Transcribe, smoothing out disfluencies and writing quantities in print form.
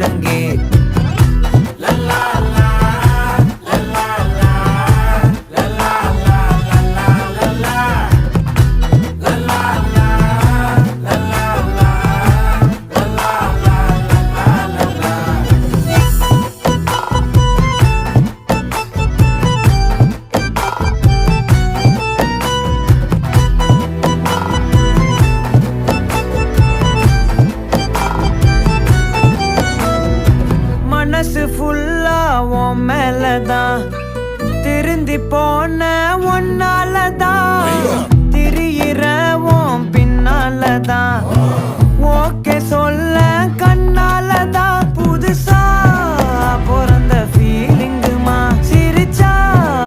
முழங்கே. மனசு ஃபுல்லா உன் மேலதான், திருந்தி போன ஒன்னாலதான், திரியிற உன் பின்னாலதான், ஓகே சொல்ல கண்ணாலதான்,